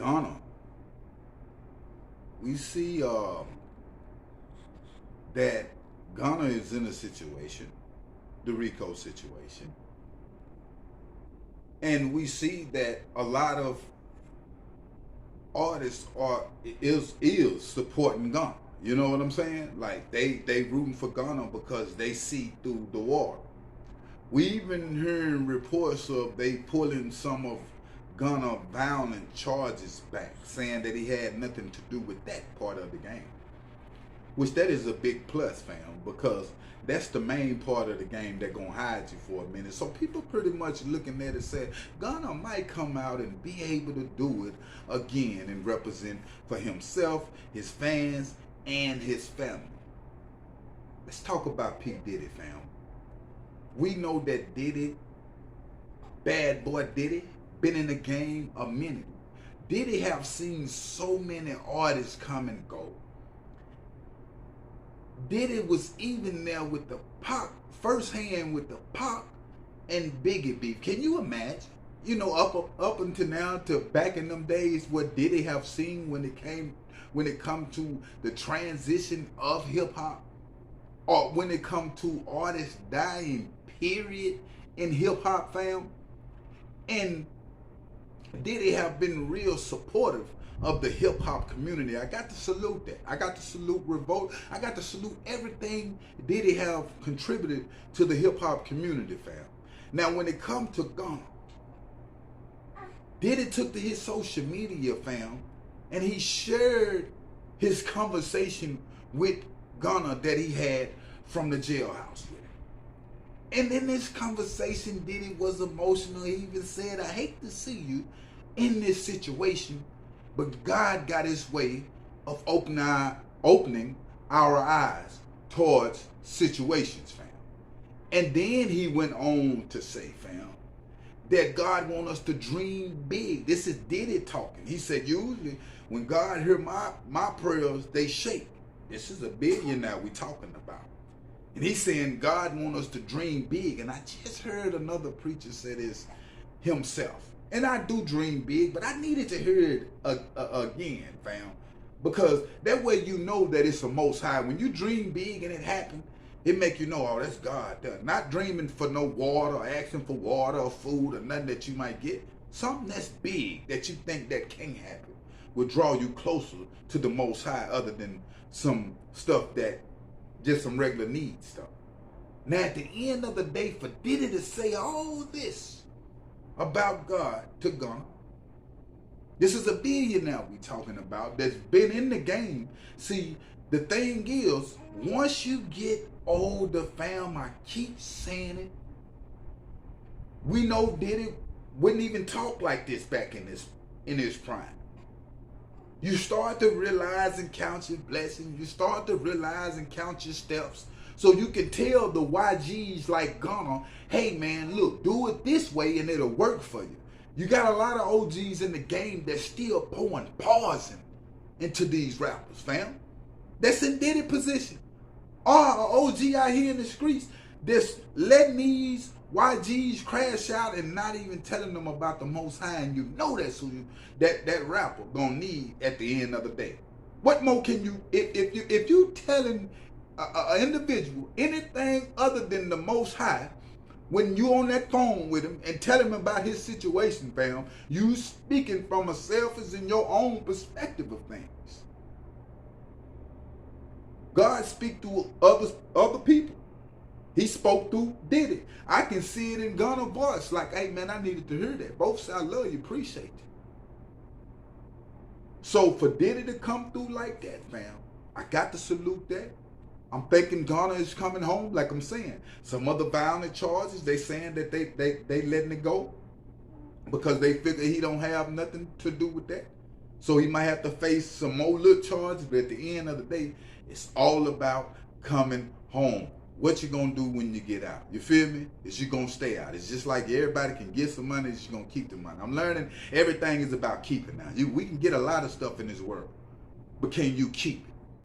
Gunna, we see that Gunna is in a situation, the Rico situation, and we see that a lot of artists is supporting Gunna. You know what I'm saying? Like they rooting for Gunna because they see through the water. We even hearing reports of they pulling some of Gunna violent charges back, saying that he had nothing to do with that part of the game. Which that is a big plus, fam, because that's the main part of the game that gonna hide you for a minute. So people pretty much looking at it and say, Gunna might come out and be able to do it again and represent for himself, his fans, and his family. Let's talk about P. Diddy, fam. We know that Diddy, bad boy Diddy, been in the game a minute. Diddy have seen so many artists come and go. Diddy was even there with the Pac, first hand with the Pac and Biggie beef. Can you imagine? You know, up until now, to back in them days, what Diddy have seen when it come to the transition of hip hop, or when it come to artists dying, period, in hip hop, fam. And Diddy have been real supportive of the hip hop community. I got to salute that. I got to salute Revolt. I got to salute everything Diddy have contributed to the hip hop community, fam. Now, when it comes to Gunna, Diddy took to his social media, fam, and he shared his conversation with Gunna that he had from the jailhouse with him. And in this conversation, Diddy was emotional. He even said, I hate to see you in this situation, but God got his way of opening our eyes towards situations, fam. And then he went on to say, fam, that God want us to dream big. This is Diddy talking. He said, usually when God hear my prayers, they shake. This is a billionaire we talking about. And he's saying God want us to dream big. And I just heard another preacher say this himself. And I do dream big, but I needed to hear it again, fam. Because that way you know that it's the Most High. When you dream big and it happens, it make you know, oh, that's God done. Not dreaming for no water or asking for water or food or nothing that you might get. Something that's big that you think that can happen will draw you closer to the Most High, other than some stuff that just some regular need stuff. Now, at the end of the day, for Diddy to say all this about God to Gunna, this is a billionaire we talking about that's been in the game. See, the thing is, once you get older, fam, I keep saying it, we know Diddy wouldn't even talk like this back in his prime. You start to realize and count your blessings. You start to realize and count your steps. So you can tell the YGs like Gunna, hey man, look, do it this way and it'll work for you. You got a lot of OGs in the game that's still pouring poison into these rappers, fam. That's in Diddy position. Or an OG out here in the streets that's letting these YGs crash out and not even telling them about the Most High, and you know that's who that rapper gonna need at the end of the day. What more can you, if you telling an individual anything other than the Most High, when you on that phone with him and tell him about his situation, fam, you speaking from a selfish and your own perspective of things. God speak through other people. He spoke through Diddy. I can see it in Gunna's voice. Like, hey man, I needed to hear that. Both say I love you, appreciate you. So for Diddy to come through like that, fam, I got to salute that. I'm thinking Gunna is coming home, like I'm saying. Some other violent charges, they saying that they letting it go because they figure he don't have nothing to do with that. So he might have to face some more little charges, but at the end of the day, it's all about coming home. What you gonna do when you get out? You feel me? Is you gonna stay out? It's just like everybody can get some money, is you gonna keep the money. I'm learning everything is about keeping now. We can get a lot of stuff in this world, but can you keep it?